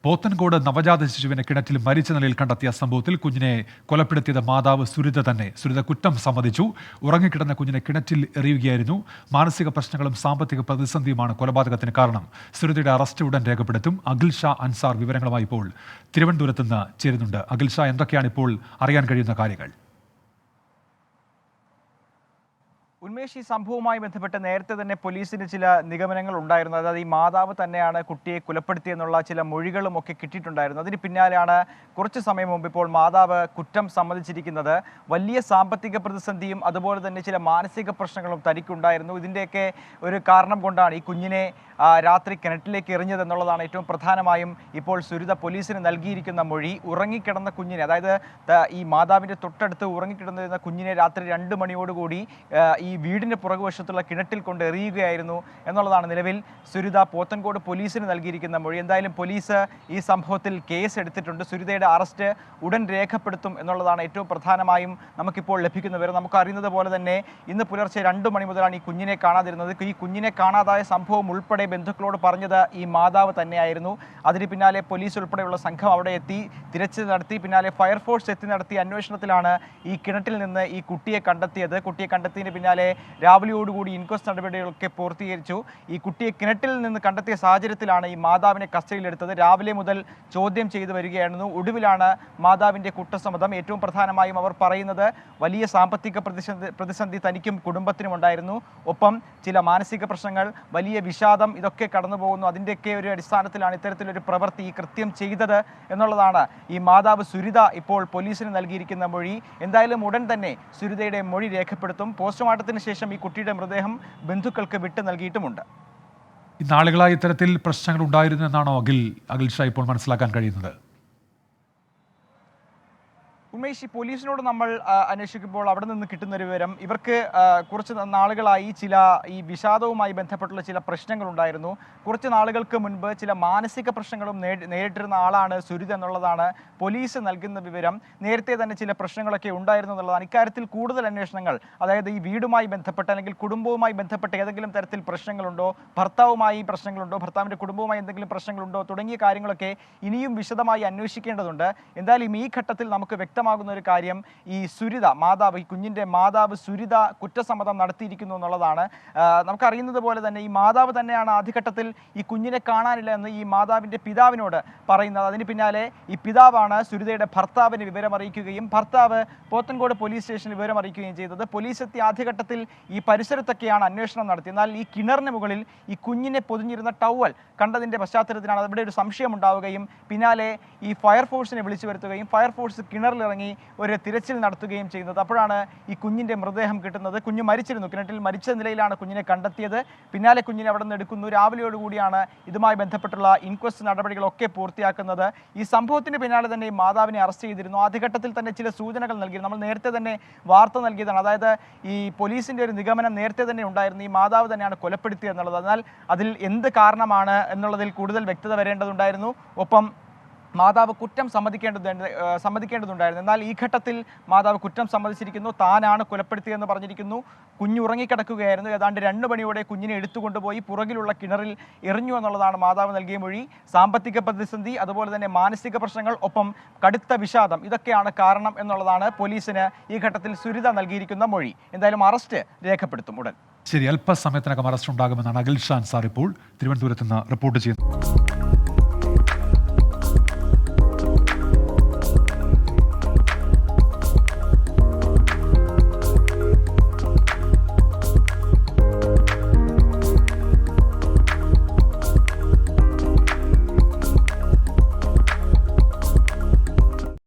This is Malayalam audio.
പോത്തൻകോട് നവജാത ശിശുവിനെ കിണറ്റിൽ മരിച്ച നിലയിൽ കണ്ടെത്തിയ സംഭവത്തിൽ കുഞ്ഞിനെ കൊലപ്പെടുത്തിയത് മാതാവ് സുരിത തന്നെ. സുരിത കുറ്റം സമ്മതിച്ചു. ഉറങ്ങിക്കിടന്ന കുഞ്ഞിനെ കിണറ്റിൽ എറിയുകയായിരുന്നു. മാനസിക പ്രശ്നങ്ങളും സാമ്പത്തിക പ്രതിസന്ധിയുമാണ് കൊലപാതകത്തിന് കാരണം. സുരിതയുടെ അറസ്റ്റ് ഉടൻ രേഖപ്പെടുത്തും. അഖിൽ ഷാ അൻസാർ വിവരങ്ങളുമായി ഇപ്പോൾ തിരുവനന്തപുരത്ത് നിന്ന് ചേരുന്നുണ്ട്. അഖിൽ ഷാ, എന്തൊക്കെയാണ് ഇപ്പോൾ അറിയാൻ കഴിയുന്ന കാര്യങ്ങൾ? ഉന്മേഷ്, ഈ സംഭവവുമായി ബന്ധപ്പെട്ട് നേരത്തെ തന്നെ പോലീസിന് ചില നിഗമനങ്ങൾ ഉണ്ടായിരുന്നു. അതായത് ഈ മാതാവ് തന്നെയാണ് കുട്ടിയെ കൊലപ്പെടുത്തിയെന്നുള്ള ചില മൊഴികളും ഒക്കെ കിട്ടിയിട്ടുണ്ടായിരുന്നു. അതിന് പിന്നാലെയാണ് കുറച്ച് സമയം മുമ്പ് ഇപ്പോൾ മാതാവ് കുറ്റം സമ്മതിച്ചിരിക്കുന്നത്. വലിയ സാമ്പത്തിക പ്രതിസന്ധിയും അതുപോലെ തന്നെ ചില മാനസിക പ്രശ്നങ്ങളും തനിക്കുണ്ടായിരുന്നു. ഇതിൻ്റെയൊക്കെ ഒരു കാരണം കൊണ്ടാണ് ഈ കുഞ്ഞിനെ രാത്രി കിണറ്റിലേക്ക് എറിഞ്ഞതെന്നുള്ളതാണ് ഏറ്റവും പ്രധാനമായും ഇപ്പോൾ സുരിത പോലീസിന് നൽകിയിരിക്കുന്ന മൊഴി. ഉറങ്ങിക്കിടന്ന കുഞ്ഞിനെ, അതായത് ഈ മാതാവിൻ്റെ തൊട്ടടുത്ത് ഉറങ്ങിക്കിടന്നിരുന്ന കുഞ്ഞിനെ രാത്രി 2 മണിയോടുകൂടി ഈ വീടിൻ്റെ പുറകുവശത്തുള്ള കിണറ്റിൽ കൊണ്ട് എറിയുകയായിരുന്നു എന്നുള്ളതാണ് നിലവിൽ സുരിത പോത്തൻകോട് പോലീസിന് നൽകിയിരിക്കുന്ന മൊഴി. എന്തായാലും പോലീസ് ഈ സംഭവത്തിൽ കേസ് എടുത്തിട്ടുണ്ട്. സുരിതയുടെ അറസ്റ്റ് ഉടൻ രേഖപ്പെടുത്തും എന്നുള്ളതാണ് ഏറ്റവും പ്രധാനമായും നമുക്കിപ്പോൾ ലഭിക്കുന്ന വിവരം. നമുക്കറിയുന്നത് പോലെ തന്നെ ഇന്ന് പുലർച്ചെ 2 മണി മുതലാണ് ഈ കുഞ്ഞിനെ കാണാതിരുന്നത്. ഈ കുഞ്ഞിനെ കാണാതായ സംഭവം ഉൾപ്പെടെ ബന്ധുക്കളോട് പറഞ്ഞത് ഈ മാതാവ് തന്നെയായിരുന്നു. അതിന് പിന്നാലെ പോലീസ് ഉൾപ്പെടെയുള്ള സംഘം അവിടെ എത്തി തിരച്ചിൽ നടത്തി. പിന്നാലെ ഫയർഫോഴ്സ് എത്തി നടത്തിയ അന്വേഷണത്തിലാണ് ഈ കിണറ്റിൽ നിന്ന് ഈ കുട്ടിയെ കണ്ടെത്തിയത്. കുട്ടിയെ കണ്ടെത്തിയതിന് പിന്നാലെ രാവിലെയോടുകൂടി ഇൻക്വസ്റ്റ് നടപടികളൊക്കെ പൂർത്തീകരിച്ചു. ഈ കുട്ടിയെ കിണറ്റിൽ നിന്ന് കണ്ടെത്തിയ സാഹചര്യത്തിലാണ് ഈ മാതാവിനെ കസ്റ്റഡിയിലെടുത്തത്. രാവിലെ മുതൽ ചോദ്യം ചെയ്തു വരികയായിരുന്നു. ഒടുവിലാണ് മാതാവിൻ്റെ കുറ്റസമ്മതം. ഏറ്റവും പ്രധാനമായും അവർ പറയുന്നത് വലിയ സാമ്പത്തിക പ്രതിസന്ധി തനിക്കും കുടുംബത്തിനും ഉണ്ടായിരുന്നു. ഒപ്പം ചില മാനസിക പ്രശ്നങ്ങൾ, വലിയ വിഷാദം, ഇതൊക്കെ കടന്നു പോകുന്നു. അതിൻ്റെയൊക്കെ ഒരു അടിസ്ഥാനത്തിലാണ് ഇത്തരത്തിലൊരു പ്രവൃത്തി കൃത്യം ചെയ്തത് എന്നുള്ളതാണ് ഈ മാതാവ് സുരിത ഇപ്പോൾ പോലീസിന് നൽകിയിരിക്കുന്ന മൊഴി. എന്തായാലും ഉടൻ തന്നെ സുരിതയുടെ മൊഴി രേഖപ്പെടുത്തും. പോസ്റ്റ്മോർട്ടത്തിന് ശേഷം ഈ കുട്ടിയുടെ മൃതദേഹം ബന്ധുക്കൾക്ക് വിട്ടു നൽകിയിട്ടുമുണ്ട്. നാളുകളായി ഇത്തരത്തിൽ പ്രശ്നങ്ങൾ ഉണ്ടായിരുന്നു എന്നാണോ അഖിൽ ഷാ ഇപ്പോൾ മനസ്സിലാക്കാൻ കഴിയുന്നത്? ഉമേഷ്, പോലീസിനോട് നമ്മൾ അന്വേഷിക്കുമ്പോൾ അവിടെ നിന്ന് കിട്ടുന്നൊരു വിവരം, ഇവർക്ക് കുറച്ച് നാളുകളായി ഈ വിഷാദവുമായി ബന്ധപ്പെട്ടുള്ള ചില പ്രശ്നങ്ങളുണ്ടായിരുന്നു. കുറച്ച് നാളുകൾക്ക് മുൻപ് ചില മാനസിക പ്രശ്നങ്ങളും നേരിട്ടിരുന്ന ആളാണ് സുരിത എന്നുള്ളതാണ് പോലീസ് നൽകുന്ന വിവരം. നേരത്തെ തന്നെ ചില പ്രശ്നങ്ങളൊക്കെ ഉണ്ടായിരുന്നു എന്നുള്ളതാണ്. ഇക്കാര്യത്തിൽ കൂടുതൽ അന്വേഷണങ്ങൾ, അതായത് ഈ വീടുമായി ബന്ധപ്പെട്ട് അല്ലെങ്കിൽ കുടുംബവുമായി ബന്ധപ്പെട്ട് ഏതെങ്കിലും തരത്തിൽ പ്രശ്നങ്ങളുണ്ടോ, ഭർത്താവുമായി പ്രശ്നങ്ങളുണ്ടോ, ഭർത്താവിൻ്റെ കുടുംബവുമായി എന്തെങ്കിലും പ്രശ്നങ്ങളുണ്ടോ തുടങ്ങിയ കാര്യങ്ങളൊക്കെ ഇനിയും വിശദമായി അന്വേഷിക്കേണ്ടതുണ്ട്. എന്തായാലും ഈ ഘട്ടത്തിൽ നമുക്ക് വ്യക്തമാകുന്ന ഒരു കാര്യം, ഈ സുരിത മാതാവ്, ഈ കുഞ്ഞിൻ്റെ മാതാവ് സുരിത കുറ്റസമ്മതം നടത്തിയിരിക്കുന്നു എന്നുള്ളതാണ്. നമുക്കറിയുന്നത് പോലെ തന്നെ ഈ മാതാവ് തന്നെയാണ് ആദ്യഘട്ടത്തിൽ ഈ കുഞ്ഞിനെ കാണാനില്ല എന്ന് ഈ മാതാവിൻ്റെ പിതാവിനോട് പറയുന്നത്. അതിന് പിന്നാലെ ഈ പിതാവാണ് സുരിതയുടെ ഭർത്താവിന് വിവരം അറിയിക്കുകയും ഭർത്താവ് പോത്തൻകോട് പോലീസ് സ്റ്റേഷനിൽ വിവരം അറിയിക്കുകയും ചെയ്തത്. പോലീസ് എത്തിയ ആദ്യഘട്ടത്തിൽ ഈ പരിസരത്തൊക്കെയാണ് അന്വേഷണം നടത്തിയത്. എന്നാൽ ഈ കിണറിന് മുകളിൽ ഈ കുഞ്ഞിനെ പൊതിഞ്ഞിരുന്ന ടവൽ കണ്ടതിൻ്റെ പശ്ചാത്തലത്തിലാണ് അവിടെ ഒരു സംശയം ഉണ്ടാവുകയും പിന്നാലെ ഈ ഫയർഫോഴ്സിനെ വിളിച്ചു വരുത്തുകയും ഫയർഫോഴ്സ് കിണറിലിറങ്ങി ഒരു തിരച്ചിൽ നടത്തുകയും ചെയ്യുന്നത്. അപ്പോഴാണ് ഈ കുഞ്ഞിൻ്റെ മൃതദേഹം കിട്ടുന്നത്. കുഞ്ഞ് മരിച്ചിരുന്നു, കിണറ്റിൽ മരിച്ച നിലയിലാണ് കുഞ്ഞിനെ കണ്ടെത്തിയത്. പിന്നാലെ കുഞ്ഞിനെ അവിടെ നിന്ന് എടുക്കുന്നു. രാവിലെയോടുകൂടിയാണ് ഇതുമായി ബന്ധപ്പെട്ടുള്ള ഇൻക്വസ്റ്റ് നടപടികളൊക്കെ പൂർത്തിയാക്കുന്നത്. ഈ സംഭവത്തിന് പിന്നാലെ തന്നെ ഈ മാതാവിനെ അറസ്റ്റ് ചെയ്തിരുന്നു. ആദ്യഘട്ടത്തിൽ തന്നെ ചില സൂചനകൾ നൽകി. നമ്മൾ നേരത്തെ തന്നെ വാർത്ത നൽകിയതാണ്. അതായത് ഈ പോലീസിൻ്റെ ഒരു നിഗമനം നേരത്തെ തന്നെ ഉണ്ടായിരുന്നു, ഈ മാതാവ് തന്നെയാണ് കൊലപ്പെടുത്തിയത് എന്നുള്ളത്. എന്നാൽ അതിൽ എന്ത് കാരണമാണ് എന്നുള്ളതിൽ കൂടുതൽ വ്യക്തത വരേണ്ടതുണ്ടായിരുന്നു. ഒപ്പം മാതാവ് കുറ്റം സമ്മതിക്കേണ്ടതുണ്ടായിരുന്നു. എന്നാൽ ഈ ഘട്ടത്തിൽ മാതാവ് കുറ്റം സമ്മതിച്ചിരിക്കുന്നു. താനാണ് കൊലപ്പെടുത്തിയതെന്ന് പറഞ്ഞിരിക്കുന്നു. കുഞ്ഞ് ഉറങ്ങിക്കിടക്കുകയായിരുന്നു. ഏതാണ്ട് 2 മണിയോടെ കുഞ്ഞിനെ എടുത്തുകൊണ്ടുപോയി പുറകിലുള്ള കിണറിൽ എറിഞ്ഞു എന്നുള്ളതാണ് മാതാവ് നൽകിയ മൊഴി. സാമ്പത്തിക പ്രതിസന്ധി, അതുപോലെ തന്നെ മാനസിക പ്രശ്നങ്ങൾ, ഒപ്പം കടുത്ത വിഷാദം, ഇതൊക്കെയാണ് കാരണം എന്നുള്ളതാണ് പോലീസിന് ഈ ഘട്ടത്തിൽ സുരിത നൽകിയിരിക്കുന്ന മൊഴി. എന്തായാലും അറസ്റ്റ് രേഖപ്പെടുത്തും ഉടൻ. ശരി, അല്പസമയത്തിനകം അറസ്റ്റ് ഉണ്ടാകുമെന്നാണ് അഖിൽ ഷാ അൻസാർ ഇപ്പോൾ തിരുവനന്തപുരത്ത് നിന്ന് റിപ്പോർട്ട് ചെയ്യുന്നത്.